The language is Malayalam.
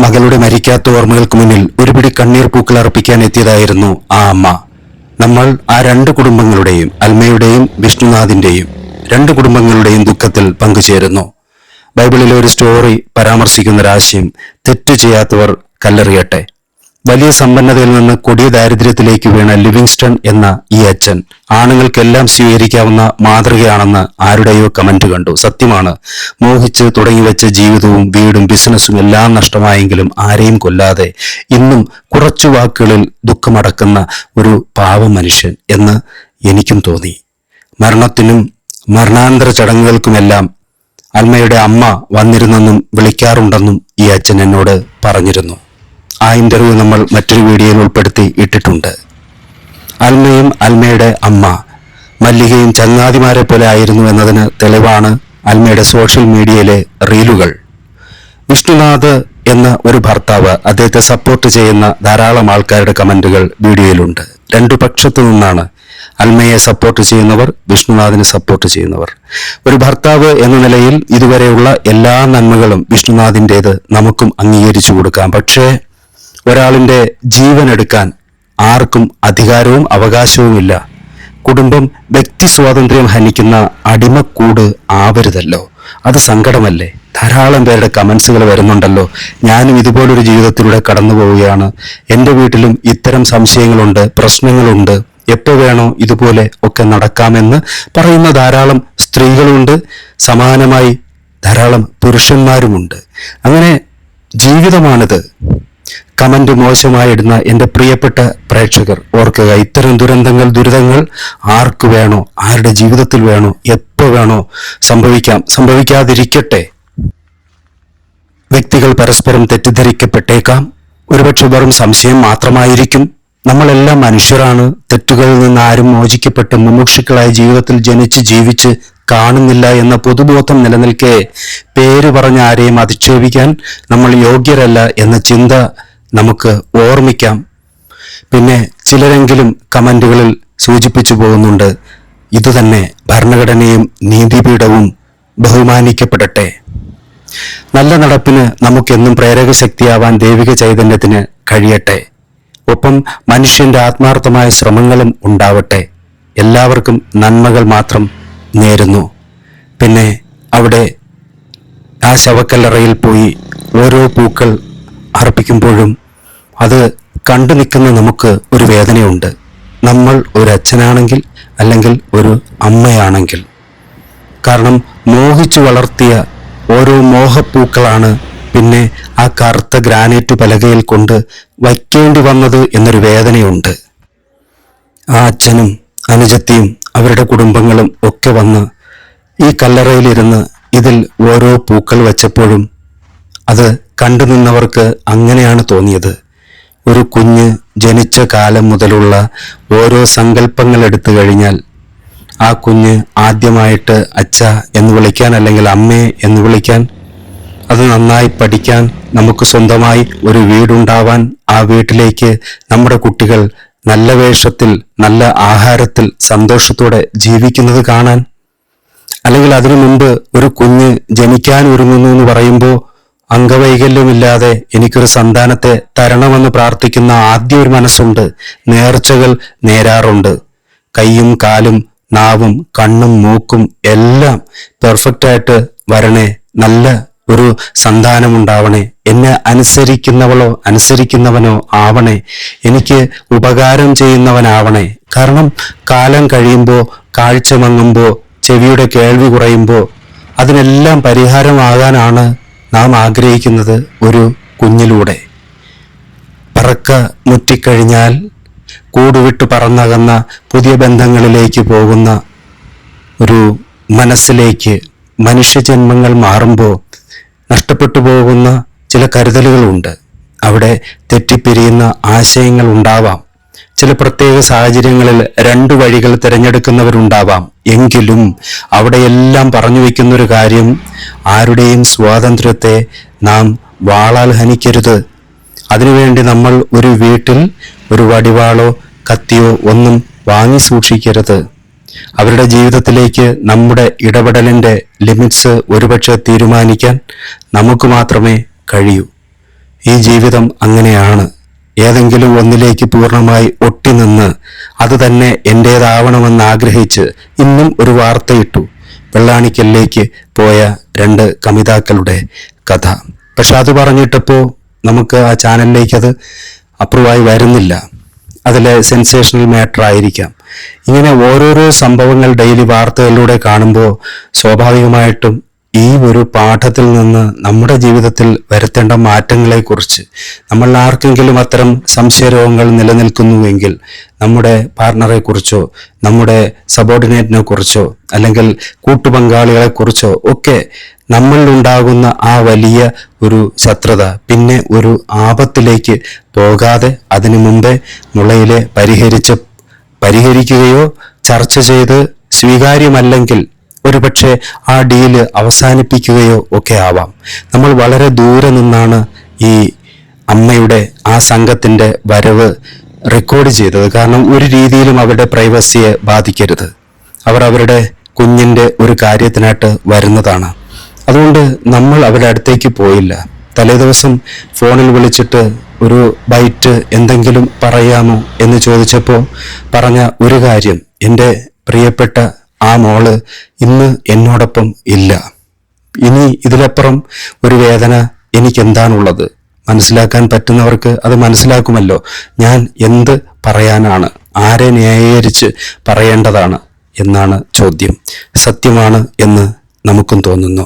മകളുടെ മരിക്കാത്ത ഓർമ്മകൾക്ക് മുന്നിൽ ഒരുപിടി കണ്ണീർ പൂക്കൾ അർപ്പിക്കാൻ എത്തിയതായിരുന്നു ആ അമ്മ. നമ്മൾ ആ രണ്ട് കുടുംബങ്ങളുടെയും, അൽമയുടെയും വിഷ്ണുനാഥിന്റെയും രണ്ട് കുടുംബങ്ങളുടെയും ദുഃഖത്തിൽ പങ്കുചേരുന്നു. ബൈബിളിലെ ഒരു സ്റ്റോറി പരാമർശിക്കുന്ന ഒരാശയം, തെറ്റു ചെയ്യാത്തവർ കല്ലെറിയട്ടെ. വലിയ സമ്പന്നതയിൽ നിന്ന് കൊടിയ ദാരിദ്ര്യത്തിലേക്ക് വീണ ലിവിങ്സ്റ്റൺ എന്ന ഈ അച്ഛൻ ആണുങ്ങൾക്കെല്ലാം സ്വീകരിക്കാവുന്ന മാതൃകയാണെന്ന് ആരുടെയോ കമന്റ് കണ്ടു. സത്യമാണ്. മോഹിച്ച് തുടങ്ങിവെച്ച ജീവിതവും വീടും ബിസിനസ്സും എല്ലാം നഷ്ടമായെങ്കിലും ആരെയും കൊല്ലാതെ ഇന്നും കുറച്ചു വാക്കുകളിൽ ദുഃഖമടക്കുന്ന ഒരു പാവം മനുഷ്യൻ എന്ന് എനിക്കും തോന്നി. മരണത്തിനും മരണാന്തര ചടങ്ങുകൾക്കുമെല്ലാം അൽമയുടെ അമ്മ വന്നിരുന്നെന്നും വിളിക്കാറുണ്ടെന്നും ഈ അച്ഛൻ എന്നോട് പറഞ്ഞിരുന്നു. ആ ഇന്റർവ്യൂ നമ്മൾ മറ്റൊരു വീഡിയോയിൽ ഉൾപ്പെടുത്തി ഇട്ടിട്ടുണ്ട്. അൽമയും അൽമയുടെ അമ്മ മല്ലികയും ചങ്ങാതിമാരെ പോലെ ആയിരുന്നു എന്നതിന് തെളിവാണ് അൽമയുടെ സോഷ്യൽ മീഡിയയിലെ റീലുകൾ. വിഷ്ണുനാഥ് എന്ന ഒരു ഭർത്താവ്, അദ്ദേഹത്തെ സപ്പോർട്ട് ചെയ്യുന്ന ധാരാളം ആൾക്കാരുടെ കമന്റുകൾ വീഡിയോയിലുണ്ട്. രണ്ടു പക്ഷത്തു നിന്നാണ് അൽമയെ സപ്പോർട്ട് ചെയ്യുന്നവർ, വിഷ്ണുനാഥിനെ സപ്പോർട്ട് ചെയ്യുന്നവർ. ഒരു ഭർത്താവ് എന്ന നിലയിൽ ഇതുവരെയുള്ള എല്ലാ നന്മകളും വിഷ്ണുനാഥിൻ്റേത് നമുക്കും അംഗീകരിച്ചു കൊടുക്കാം. പക്ഷേ ഒരാളിന്റെ ജീവൻ എടുക്കാൻ ആർക്കും അധികാരവും അവകാശവുമില്ല. കുടുംബം വ്യക്തി സ്വാതന്ത്ര്യം ഹനിക്കുന്ന അടിമക്കൂട് ആവരുതല്ലോ. അത് സങ്കടമല്ലേ? ധാരാളം പേരുടെ കമന്റ്സുകൾ വരുന്നുണ്ടല്ലോ. ഞാനും ഇതുപോലൊരു ജീവിതത്തിലൂടെ കടന്നു പോവുകയാണ്, എൻ്റെ വീട്ടിലും ഇത്തരം സംശയങ്ങളുണ്ട്, പ്രശ്നങ്ങളുണ്ട്, എപ്പോൾ വേണോ ഇതുപോലെ ഒക്കെ നടക്കാമെന്ന് പറയുന്ന ധാരാളം സ്ത്രീകളുണ്ട്. സമാനമായി ധാരാളം പുരുഷന്മാരുമുണ്ട്. അങ്ങനെ ജീവിതമാണിത്. കമന്റ് മോശമായിടുന്ന എൻ്റെ പ്രിയപ്പെട്ട പ്രേക്ഷകർ ഓർക്കുക, ഇത്തരം ദുരിതങ്ങൾ ആർക്ക് വേണോ, ആരുടെ ജീവിതത്തിൽ വേണോ, എപ്പോ വേണോ സംഭവിക്കാതിരിക്കട്ടെ. വ്യക്തികൾ പരസ്പരം തെറ്റിദ്ധരിക്കപ്പെട്ടേക്കാം. ഒരുപക്ഷെ വെറും സംശയം മാത്രമായിരിക്കും. നമ്മളെല്ലാം മനുഷ്യരാണ്. തെറ്റുകളിൽ നിന്ന് ആരും മോചിക്കപ്പെട്ട് മുമുക്ഷുക്കളായ ജീവിതത്തിൽ ജനിച്ച് ജീവിച്ച് കാണുന്നില്ല എന്ന പൊതുബോധം നിലനിൽക്കെ പേര് പറഞ്ഞ ആരെയും അധിക്ഷേപിക്കാൻ നമ്മൾ യോഗ്യരല്ല എന്ന ചിന്ത നമുക്ക് ഓർമ്മിക്കാം. പിന്നെ ചിലരെങ്കിലും കമന്റുകളിൽ സൂചിപ്പിച്ചു പോകുന്നുണ്ട്, ഇതുതന്നെ ഭരണഘടനയും നീതിപീഠവും ബഹുമാനിക്കപ്പെടട്ടെ. നല്ല നടപ്പിന് നമുക്കെന്നും പ്രേരക ശക്തിയാവാൻ ദൈവിക ചൈതന്യത്തിന് കഴിയട്ടെ. ഒപ്പം മനുഷ്യന്റെ ആത്മാർത്ഥമായ ശ്രമങ്ങളും ഉണ്ടാവട്ടെ. എല്ലാവർക്കും നന്മകൾ മാത്രം നേരുന്നു. പിന്നെ അവിടെ ആ ശവക്കല്ലറയിൽ പോയി ഓരോ പൂക്കൾ അർപ്പിക്കുമ്പോഴും അത് കണ്ടു നിൽക്കുന്ന നമുക്ക് ഒരു വേദനയുണ്ട്. നമ്മൾ ഒരു അച്ഛനാണെങ്കിൽ അല്ലെങ്കിൽ ഒരു അമ്മയാണെങ്കിൽ. കാരണം മോഹിച്ചു വളർത്തിയ ഓരോ മോഹപ്പൂക്കളാണ് പിന്നെ ആ കറുത്ത ഗ്രാനൈറ്റ് പലകയിൽ കൊണ്ട് വയ്ക്കേണ്ടി വന്നത് എന്നൊരു വേദനയുണ്ട്. ആ അച്ഛനും അനുജത്തിയും അവരുടെ കുടുംബങ്ങളും ഒക്കെ വന്ന് ഈ കല്ലറയിലിരുന്ന് ഇതിൽ ഓരോ പൂക്കൾ വെച്ചപ്പോഴും അത് കണ്ടു നിന്നവർക്ക് അങ്ങനെയാണ് തോന്നിയത്. ഒരു കുഞ്ഞ് ജനിച്ച കാലം മുതലുള്ള ഓരോ സങ്കല്പങ്ങൾ എടുത്തു കഴിഞ്ഞാൽ ആ കുഞ്ഞ് ആദ്യമായിട്ട് അച്ഛ എന്ന് വിളിക്കാൻ അല്ലെങ്കിൽ അമ്മേ എന്ന് വിളിക്കാൻ, അത് നന്നായി പഠിക്കാൻ, നമുക്ക് സ്വന്തമായി ഒരു വീടുണ്ടാവാൻ, ആ വീട്ടിലേക്ക് നമ്മുടെ കുട്ടികൾ നല്ല വേഷത്തിൽ നല്ല ആഹാരത്തിൽ സന്തോഷത്തോടെ ജീവിക്കുന്നത് കാണാൻ, അല്ലെങ്കിൽ അതിനു മുമ്പ് ഒരു കുഞ്ഞ് ജനിക്കാൻ ഒരുങ്ങുന്നു എന്ന് പറയുമ്പോൾ അംഗവൈകല്യമില്ലാതെ എനിക്കൊരു സന്താനത്തെ തരണമെന്ന് പ്രാർത്ഥിക്കുന്ന ആദ്യ ഒരു മനസ്സുണ്ട്. നേർച്ചകൾ നേരാറുണ്ട്. കൈയും കാലും നാവും കണ്ണും മൂക്കും എല്ലാം പെർഫെക്റ്റായിട്ട് വരണേ, നല്ല ഒരു സന്താനമുണ്ടാവണേ, എന്നെ അനുസരിക്കുന്നവളോ അനുസരിക്കുന്നവനോ ആവണേ, എനിക്ക് ഉപകാരം ചെയ്യുന്നവനാവണേ. കാരണം കാലം കഴിയുമ്പോൾ, കാഴ്ച മങ്ങുമ്പോൾ, ചെവിയുടെ കേൾവി കുറയുമ്പോൾ അതിനെല്ലാം പരിഹാരമാകാനാണ് നാം ആഗ്രഹിക്കുന്നത് ഒരു കുഞ്ഞിലൂടെ. പറക്ക മുറ്റിക്കഴിഞ്ഞാൽ കൂടുവിട്ട് പറന്നകന്ന പുതിയ ബന്ധങ്ങളിലേക്ക് പോകുന്ന ഒരു മനസ്സിലേക്ക് മനുഷ്യജന്മങ്ങൾ മാറുമ്പോൾ നഷ്ടപ്പെട്ടു പോകുന്ന ചില കരുതലുകളുണ്ട്. അവിടെ തെറ്റിപ്പിരിയുന്ന ആശയങ്ങൾ ഉണ്ടാവാം. ചില പ്രത്യേക സാഹചര്യങ്ങളിൽ രണ്ടു വഴികൾ തിരഞ്ഞെടുക്കുന്നവരുണ്ടാവാം. എങ്കിലും അവിടെയെല്ലാം പറഞ്ഞു വയ്ക്കുന്നൊരു കാര്യം, ആരുടെയും സ്വാതന്ത്ര്യത്തെ നാം വാളാൽ ഹനിക്കരുത്. അതിനുവേണ്ടി നമ്മൾ ഒരു വീട്ടിൽ ഒരു വടിവാളോ കത്തിയോ ഒന്നും വാങ്ങി സൂക്ഷിക്കരുത്. അവരുടെ ജീവിതത്തിലേക്ക് നമ്മുടെ ഇടപെടലിന്റെ ലിമിറ്റ്സ് ഒരുപക്ഷെ തീരുമാനിക്കാൻ നമുക്ക് മാത്രമേ കഴിയൂ. ഈ ജീവിതം അങ്ങനെയാണ്. ഏതെങ്കിലും ഒന്നിലേക്ക് പൂർണ്ണമായി ഒട്ടിനിന്ന് അത് തന്നെ എന്റേതാവണമെന്ന് ആഗ്രഹിച്ച് ഇന്നും ഒരു വാർത്തയിട്ടു. വെള്ളാണിക്കലിലേക്ക് പോയ 2 കമിതാക്കളുടെ കഥ. പക്ഷെ അത് പറഞ്ഞിട്ടപ്പോ നമുക്ക് ആ ചാനലിലേക്ക് അത് അപ്രൂവായി വരുന്നില്ല. അതിലെ സെൻസേഷണൽ മാറ്റർ ആയിരിക്കാം. ഇങ്ങനെ ഓരോരോ സംഭവങ്ങൾ ഡെയിലി വാർത്തകളിലൂടെ കാണുമ്പോൾ സ്വാഭാവികമായിട്ടും ഈ ഒരു പാഠത്തിൽ നിന്ന് നമ്മുടെ ജീവിതത്തിൽ വരുത്തേണ്ട മാറ്റങ്ങളെക്കുറിച്ച് നമ്മൾ ആർക്കെങ്കിലും അത്തരം സംശയരോഗങ്ങൾ നിലനിൽക്കുന്നുവെങ്കിൽ നമ്മുടെ പാർട്ണറെ കുറിച്ചോ നമ്മുടെ സബോർഡിനേറ്റിനെ കുറിച്ചോ അല്ലെങ്കിൽ കൂട്ടുപങ്കാളികളെ കുറിച്ചോ ഒക്കെ നമ്മളിലുണ്ടാകുന്ന ആ വലിയ ഒരു ശത്രുത പിന്നെ ഒരു ആപത്തിലേക്ക് പോകാതെ അതിനു മുമ്പേ മുളയിലെ പരിഹരിക്കുകയോ ചർച്ച ചെയ്ത് സ്വീകാര്യമല്ലെങ്കിൽ ഒരുപക്ഷെ ആ ഡീല് അവസാനിപ്പിക്കുകയോ ഒക്കെ ആവാം. നമ്മൾ വളരെ ദൂരെ നിന്നാണ് ഈ അമ്മയുടെ ആ സംഘത്തിന്റെ വരവ് റെക്കോർഡ് ചെയ്തത്. കാരണം ഒരു രീതിയിലും അവരുടെ പ്രൈവസിയെ ബാധിക്കരുത്. അവർ അവരുടെ കുഞ്ഞിന്റെ ഒരു കാര്യത്തിനായിട്ട് വരുന്നതാണ്. അതുകൊണ്ട് നമ്മൾ അവരുടെ അടുത്തേക്ക് പോയില്ല. തലേദിവസം ഫോണിൽ വിളിച്ചിട്ട് ഒരു ബൈറ്റ് എന്തെങ്കിലും പറയാമോ എന്ന് ചോദിച്ചപ്പോൾ പറഞ്ഞ ഒരു കാര്യം, എൻ്റെ പ്രിയപ്പെട്ട ആ മോള് ഇന്ന് എന്നോടൊപ്പം ഇല്ല. ഇനി ഇതിലപ്പുറം ഒരു വേദന എനിക്കെന്താണുള്ളത്? മനസ്സിലാക്കാൻ പറ്റുന്നവർക്ക് അത് മനസ്സിലാക്കുമല്ലോ. ഞാൻ എന്ത് പറയാനാണ്? ആരെ ന്യായീകരിച്ച് പറയേണ്ടതാണ് എന്നാണ് ചോദ്യം. സത്യമാണ് എന്ന് നമുക്കും തോന്നുന്നു.